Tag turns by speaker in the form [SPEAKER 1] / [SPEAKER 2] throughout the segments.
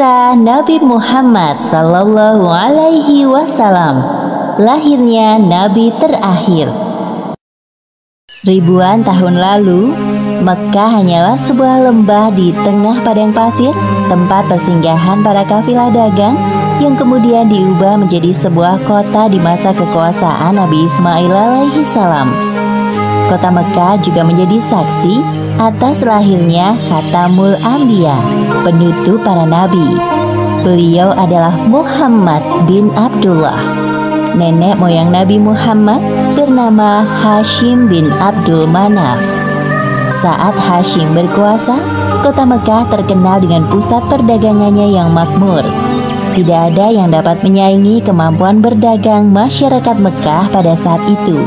[SPEAKER 1] Kisah Nabi Muhammad Sallallahu Alaihi Wasallam, lahirnya Nabi terakhir. Ribuan tahun lalu, Mekkah hanyalah sebuah lembah di tengah padang pasir, tempat persinggahan para kafilah dagang yang kemudian diubah menjadi sebuah kota di masa kekuasaan Nabi Ismail alaihi salam. Kota Mekkah juga menjadi saksi atas lahirnya Khatamul Anbiya, penutup para nabi. Beliau adalah Muhammad bin Abdullah. Nenek moyang Nabi Muhammad bernama Hashim bin Abdul Manaf. Saat Hashim berkuasa, kota Mekkah terkenal dengan pusat perdagangannya yang makmur. Tidak ada yang dapat menyaingi kemampuan berdagang masyarakat Mekkah pada saat itu.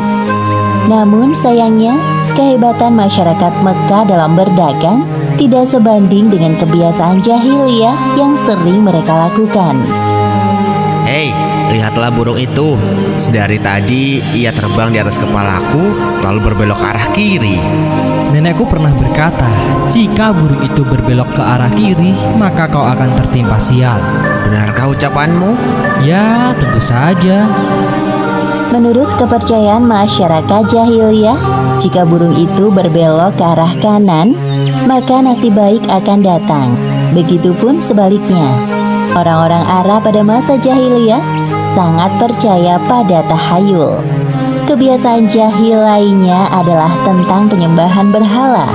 [SPEAKER 1] Namun sayangnya, kehebatan masyarakat Mekkah dalam berdagang tidak sebanding dengan kebiasaan jahiliyah yang sering mereka lakukan.
[SPEAKER 2] Hei, lihatlah burung itu. Sedari tadi ia terbang di atas kepalaku, lalu berbelok ke arah kiri.
[SPEAKER 3] Nenekku pernah berkata, jika burung itu berbelok ke arah kiri, maka kau akan tertimpa sial.
[SPEAKER 2] Benarkah ucapanmu?
[SPEAKER 3] Ya, tentu saja.
[SPEAKER 1] Menurut kepercayaan masyarakat jahiliyah, jika burung itu berbelok ke arah kanan, maka nasib baik akan datang. Begitupun sebaliknya. Orang-orang Arab pada masa jahiliyah sangat percaya pada tahayul. Kebiasaan jahil lainnya adalah tentang penyembahan berhala.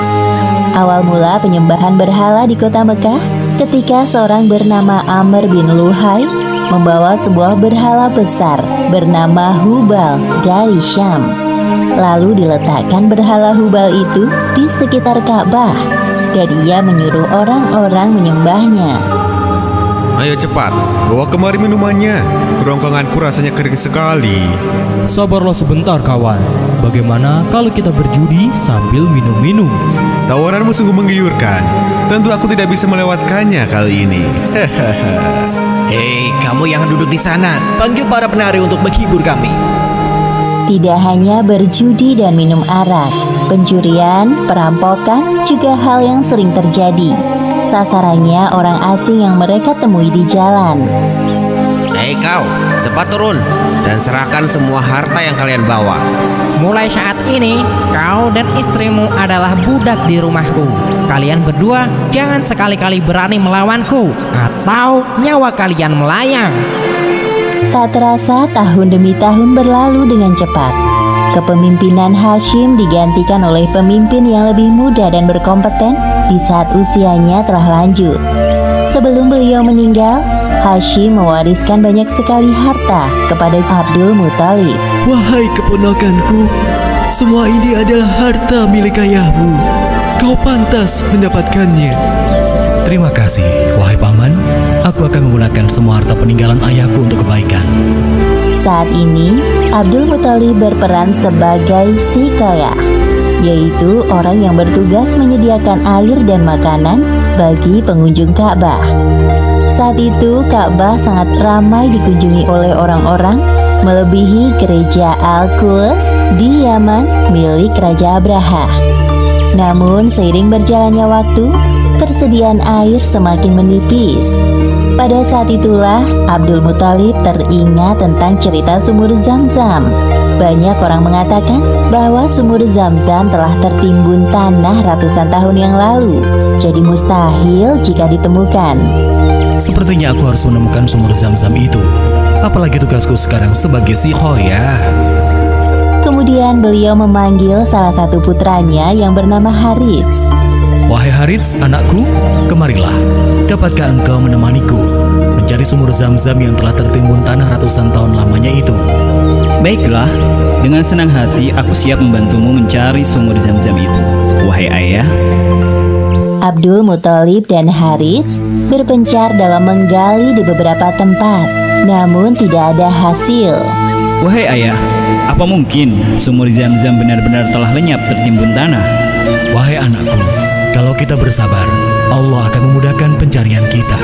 [SPEAKER 1] Awal mula penyembahan berhala di kota Mekkah ketika seorang bernama Amr bin Luhai membawa sebuah berhala besar bernama Hubal dari Syam. Lalu diletakkan berhala Hubal itu di sekitar Ka'bah dan ia menyuruh orang-orang menyembahnya.
[SPEAKER 4] Ayo cepat, bawa kemari minumannya. Kerongkonganku rasanya kering sekali.
[SPEAKER 3] Sabarlah sebentar kawan. Bagaimana kalau kita berjudi sambil minum-minum?
[SPEAKER 4] Tawaranmu sungguh menggiurkan. Tentu aku tidak bisa melewatkannya kali ini.
[SPEAKER 2] Hei, kamu yang duduk di sana, panggil para penari untuk menghibur kami.
[SPEAKER 1] Tidak hanya berjudi dan minum arak, pencurian, perampokan juga hal yang sering terjadi. Sasarannya orang asing yang mereka temui di jalan.
[SPEAKER 2] Hei kau, cepat turun dan serahkan semua harta yang kalian bawa.
[SPEAKER 5] Mulai saat ini, kau dan istrimu adalah budak di rumahku. Kalian berdua jangan sekali-kali berani melawanku, atau nyawa kalian melayang.
[SPEAKER 1] Tak terasa tahun demi tahun berlalu dengan cepat. Kepemimpinan Hashim digantikan oleh pemimpin yang lebih muda dan berkompeten di saat usianya telah lanjut. Sebelum beliau meninggal, Hashim mewariskan banyak sekali harta kepada Abdul Muthalib.
[SPEAKER 6] Wahai keponakanku, semua ini adalah harta milik ayahmu. Kau pantas mendapatkannya.
[SPEAKER 7] Terima kasih, wahai paman. Aku akan menggunakan semua harta peninggalan ayahku untuk kebaikan.
[SPEAKER 1] Saat ini, Abdul Muthalib berperan sebagai sikayah, yaitu orang yang bertugas menyediakan air dan makanan bagi pengunjung Ka'bah. Saat itu, Ka'bah sangat ramai dikunjungi oleh orang-orang, melebihi gereja Al-Quds di Yaman milik Raja Abraha. Namun, seiring berjalannya waktu, persediaan air semakin menipis. Pada saat itulah Abdul Muthalib teringat tentang cerita sumur Zam-Zam. Banyak orang mengatakan bahwa sumur Zam-Zam telah tertimbun tanah ratusan tahun yang lalu, jadi mustahil jika ditemukan.
[SPEAKER 7] Sepertinya aku harus menemukan sumur Zam-Zam itu. Apalagi tugasku sekarang sebagai sikhoyah.
[SPEAKER 1] Kemudian beliau memanggil salah satu putranya yang bernama Harits.
[SPEAKER 7] Wahai Harits, anakku, kemarilah. Dapatkah engkau menemaniku mencari sumur Zam-Zam yang telah tertimbun tanah ratusan tahun lamanya itu?
[SPEAKER 8] Baiklah, dengan senang hati aku siap membantumu mencari sumur Zam-Zam itu, wahai ayah.
[SPEAKER 1] Abdul Muthalib dan Harits berpencar dalam menggali di beberapa tempat, namun tidak ada hasil.
[SPEAKER 8] Wahai ayah, apa mungkin sumur Zam-Zam benar-benar telah lenyap tertimbun tanah?
[SPEAKER 7] Wahai anakku, kalau kita bersabar, Allah akan memudahkan pencarian kita.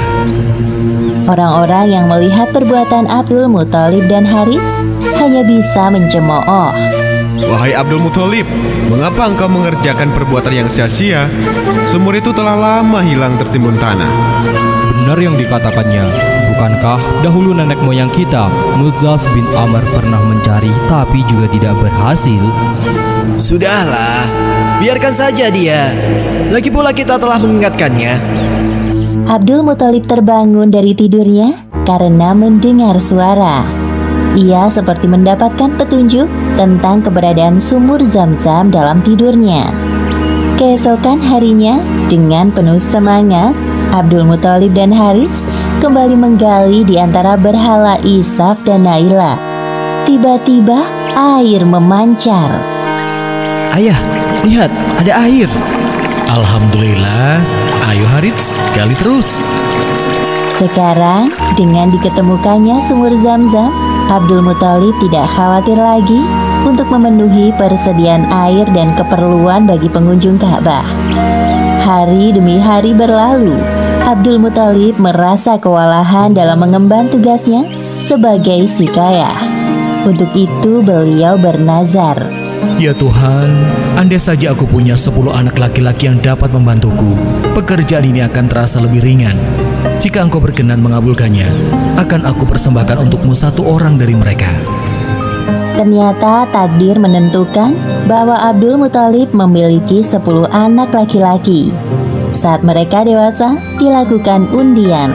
[SPEAKER 1] Orang-orang yang melihat perbuatan Abdul Muthalib dan Harits hanya bisa mencemooh.
[SPEAKER 4] Wahai Abdul Muthalib, mengapa engkau mengerjakan perbuatan yang sia-sia? Sumur itu telah lama hilang tertimbun tanah.
[SPEAKER 3] benar yang dikatakannya. Bukankah dahulu nenek moyang kita, Mudzaz bin Amr, pernah mencari tapi juga tidak berhasil?
[SPEAKER 6] Sudahlah, biarkan saja dia. Lagi pula kita telah mengingatkannya.
[SPEAKER 1] Abdul Muthalib terbangun dari tidurnya karena mendengar suara. Ia seperti mendapatkan petunjuk tentang keberadaan sumur Zam-Zam dalam tidurnya. Keesokan harinya, dengan penuh semangat, Abdul Muthalib dan Harits kembali menggali di antara berhala Isaf dan Naila. Tiba-tiba air memancar.
[SPEAKER 6] Ayah, lihat, ada air.
[SPEAKER 7] Alhamdulillah. Ayo Harits, gali terus.
[SPEAKER 1] Sekarang, dengan diketemukannya sumur Zam-Zam, Abdul Muthalib tidak khawatir lagi untuk memenuhi persediaan air dan keperluan bagi pengunjung Ka'bah. Hari demi hari berlalu, Abdul Muthalib merasa kewalahan dalam mengemban tugasnya sebagai sikayah. Untuk itu beliau bernazar.
[SPEAKER 7] Ya Tuhan, andai saja aku punya 10 anak laki-laki yang dapat membantuku, pekerjaan ini akan terasa lebih ringan. Jika Engkau berkenan mengabulkannya, akan aku persembahkan untukmu 1 orang dari mereka.
[SPEAKER 1] Ternyata takdir menentukan bahwa Abdul Muthalib memiliki 10 anak laki-laki. Saat mereka dewasa, dilakukan undian.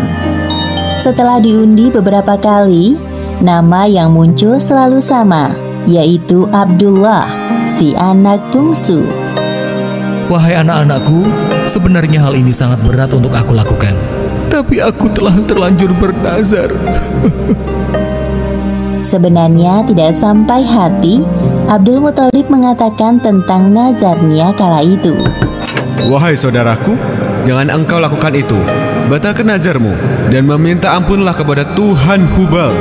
[SPEAKER 1] Setelah diundi beberapa kali, nama yang muncul selalu sama, yaitu Abdullah, si anak bungsu.
[SPEAKER 7] Wahai anak-anakku, sebenarnya hal ini sangat berat untuk aku lakukan. Tapi aku telah terlanjur bernazar.
[SPEAKER 1] Sebenarnya tidak sampai hati, Abdul Muthalib mengatakan tentang nazarnya kala itu.
[SPEAKER 4] Wahai saudaraku, jangan engkau lakukan itu. Batalkan nazarmu dan meminta ampunlah kepada Tuhan Hubal.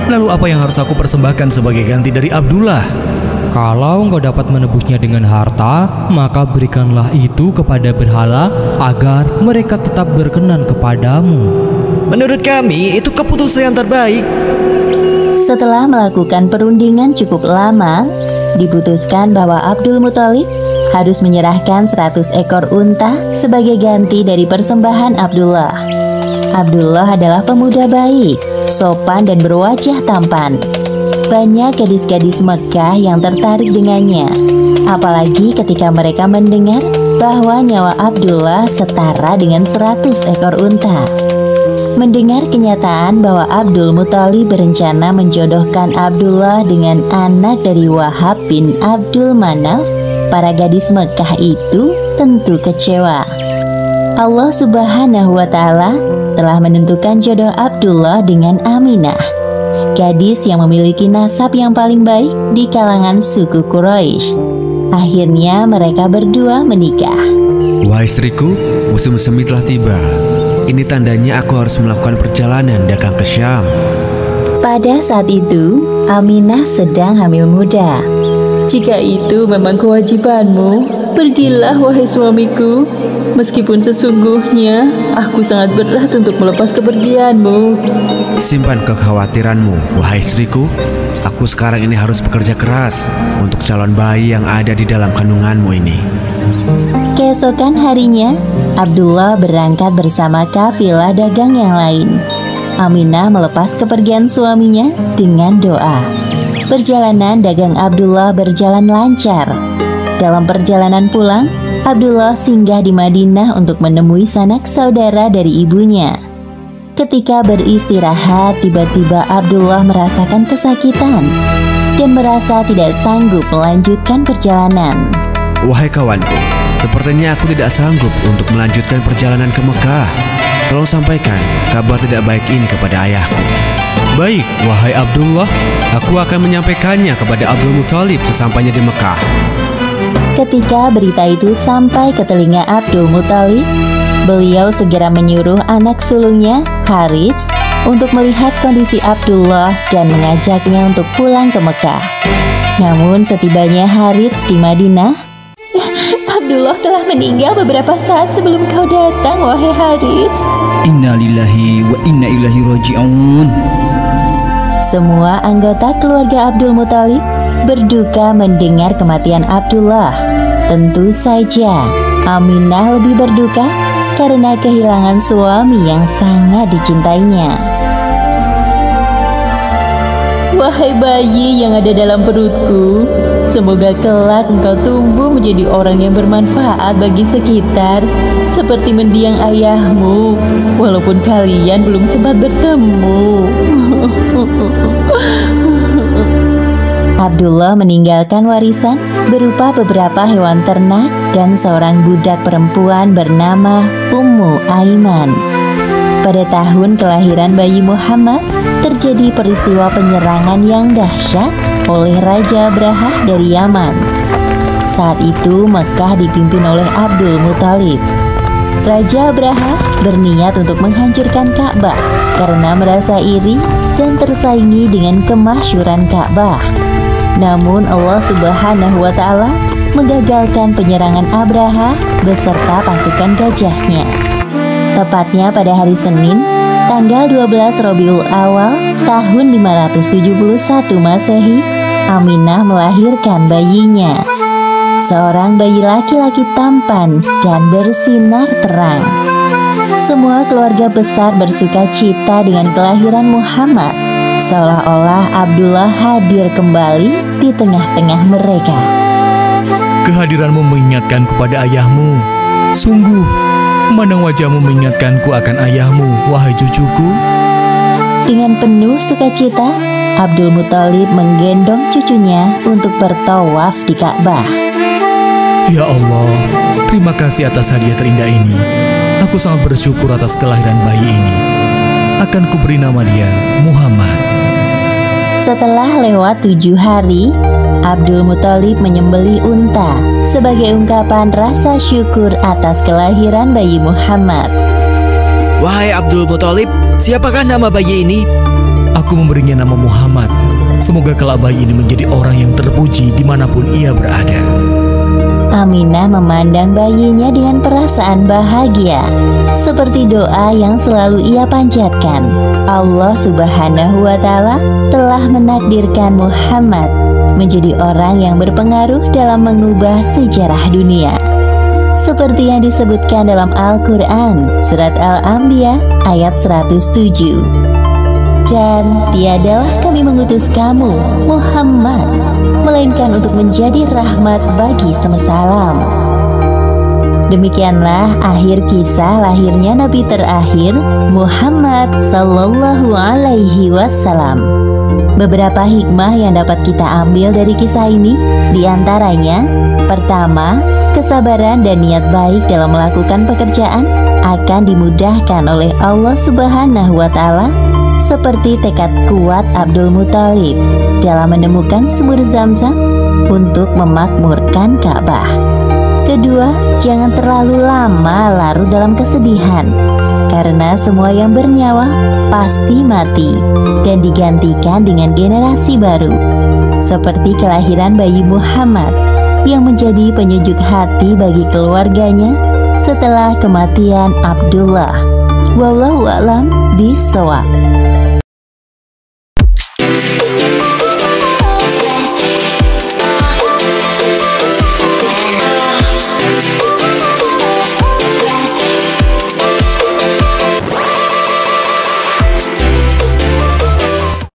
[SPEAKER 7] Lalu apa yang harus aku persembahkan sebagai ganti dari Abdullah?
[SPEAKER 3] Kalau engkau dapat menebusnya dengan harta, maka berikanlah itu kepada berhala agar mereka tetap berkenan kepadamu.
[SPEAKER 6] Menurut kami, itu keputusan yang terbaik.
[SPEAKER 1] Setelah melakukan perundingan cukup lama, diputuskan bahwa Abdul Muthalib harus menyerahkan 100 ekor unta sebagai ganti dari persembahan Abdullah. Abdullah adalah pemuda baik, sopan dan berwajah tampan. Banyak gadis-gadis Mekah yang tertarik dengannya, apalagi ketika mereka mendengar bahwa nyawa Abdullah setara dengan 100 ekor unta. Mendengar kenyataan bahwa Abdul Muthalib berencana menjodohkan Abdullah dengan anak dari Wahab bin Abdul Manaf, para gadis Mekah itu tentu kecewa. Allah Subhanahu wa Ta'ala telah menentukan jodoh Abdullah dengan Aminah, gadis yang memiliki nasab yang paling baik di kalangan suku Quraisy. Akhirnya mereka berdua menikah.
[SPEAKER 4] Wahai istriku, musim semi telah tiba. Ini tandanya aku harus melakukan perjalanan dagang ke Syam.
[SPEAKER 1] Pada saat itu, Aminah sedang hamil muda.
[SPEAKER 9] Jika itu memang kewajibanmu, pergilah wahai suamiku. Meskipun sesungguhnya aku sangat berat untuk melepas kepergianmu.
[SPEAKER 4] Simpan kekhawatiranmu, wahai istriku. Aku sekarang ini harus bekerja keras untuk calon bayi yang ada di dalam kandunganmu ini.
[SPEAKER 1] Keesokan harinya, Abdullah berangkat bersama kafilah dagang yang lain. Aminah melepas kepergian suaminya dengan doa. Perjalanan dagang Abdullah berjalan lancar. Dalam perjalanan pulang, Abdullah singgah di Madinah untuk menemui sanak saudara dari ibunya. Ketika beristirahat, tiba-tiba Abdullah merasakan kesakitan dan merasa tidak sanggup melanjutkan perjalanan.
[SPEAKER 4] Wahai kawanku, sepertinya aku tidak sanggup untuk melanjutkan perjalanan ke Mekah. Tolong sampaikan kabar tidak baik ini kepada ayahku. Baik, wahai Abdullah, aku akan menyampaikannya kepada Abdul Muthalib sesampainya di Mekah.
[SPEAKER 1] Ketika berita itu sampai ke telinga Abdul Muthalib, beliau segera menyuruh anak sulungnya, Harits, untuk melihat kondisi Abdullah dan mengajaknya untuk pulang ke Mekah. Namun setibanya Harits di Madinah, Abdullah telah meninggal beberapa saat sebelum kau datang, wahai Harits.
[SPEAKER 8] Inna lillahi wa inna ilaihi raji'un.
[SPEAKER 1] Semua anggota keluarga Abdul Muthalib berduka mendengar kematian Abdullah. Tentu saja Aminah lebih berduka karena kehilangan suami yang sangat dicintainya. Wahai bayi yang ada dalam perutku, semoga kelak engkau tumbuh menjadi orang yang bermanfaat bagi sekitar, seperti mendiang ayahmu, walaupun kalian belum sempat bertemu. Abdullah meninggalkan warisan berupa beberapa hewan ternak dan seorang budak perempuan bernama Ummu Aiman. Pada tahun kelahiran bayi Muhammad, terjadi peristiwa penyerangan yang dahsyat oleh Raja Abrahah dari Yaman. Saat itu Mekah dipimpin oleh Abdul Muthalib. Raja Abrahah berniat untuk menghancurkan Ka'bah karena merasa iri dan tersaingi dengan kemasyhuran Ka'bah. Namun Allah Subhanahu wa Ta'ala menggagalkan penyerangan Abrahah beserta pasukan gajahnya. Tepatnya pada hari Senin, tanggal 12 Rabiul Awal tahun 571 Masehi, Aminah melahirkan bayinya. Seorang bayi laki-laki tampan dan bersinar terang. Semua keluarga besar bersuka cita dengan kelahiran Muhammad, seolah-olah Abdullah hadir kembali di tengah-tengah mereka.
[SPEAKER 7] Kehadiranmu mengingatkanku pada ayahmu. Sungguh, memandang wajahmu mengingatkanku akan ayahmu, wahai cucuku.
[SPEAKER 1] Dengan penuh sukacita, Abdul Muthalib menggendong cucunya untuk bertawaf di Ka'bah.
[SPEAKER 7] Ya Allah, terima kasih atas hadiah terindah ini. Aku sangat bersyukur atas kelahiran bayi ini. Akan kuberi nama dia Muhammad.
[SPEAKER 1] Setelah lewat 7 hari, Abdul Muthalib menyembelih unta sebagai ungkapan rasa syukur atas kelahiran bayi Muhammad.
[SPEAKER 4] Wahai Abdul Muthalib, siapakah nama bayi ini?
[SPEAKER 7] Aku memberinya nama Muhammad. Semoga kelak bayi ini menjadi orang yang terpuji dimanapun ia berada.
[SPEAKER 1] Aminah memandang bayinya dengan perasaan bahagia, seperti doa yang selalu ia panjatkan. Allah Subhanahu wa Ta'ala telah menakdirkan Muhammad menjadi orang yang berpengaruh dalam mengubah sejarah dunia. Seperti yang disebutkan dalam Al-Quran, Surat Al-Anbiya ayat 107. Dan tiadalah kami mengutus kamu, Muhammad, melainkan untuk menjadi rahmat bagi semesta alam. Demikianlah akhir kisah lahirnya Nabi terakhir, Muhammad Sallallahu Alaihi Wasallam. Beberapa hikmah yang dapat kita ambil dari kisah ini, diantaranya, pertama, kesabaran dan niat baik dalam melakukan pekerjaan akan dimudahkan oleh Allah Subhanahu wa Ta'ala, seperti tekad kuat Abdul Muthalib dalam menemukan sumur Zam-Zam untuk memakmurkan Ka'bah. Kedua, jangan terlalu lama larut dalam kesedihan, karena semua yang bernyawa pasti mati dan digantikan dengan generasi baru, seperti kelahiran bayi Muhammad yang menjadi penyejuk hati bagi keluarganya setelah kematian Abdullah. Wallahu a'lam bishawab.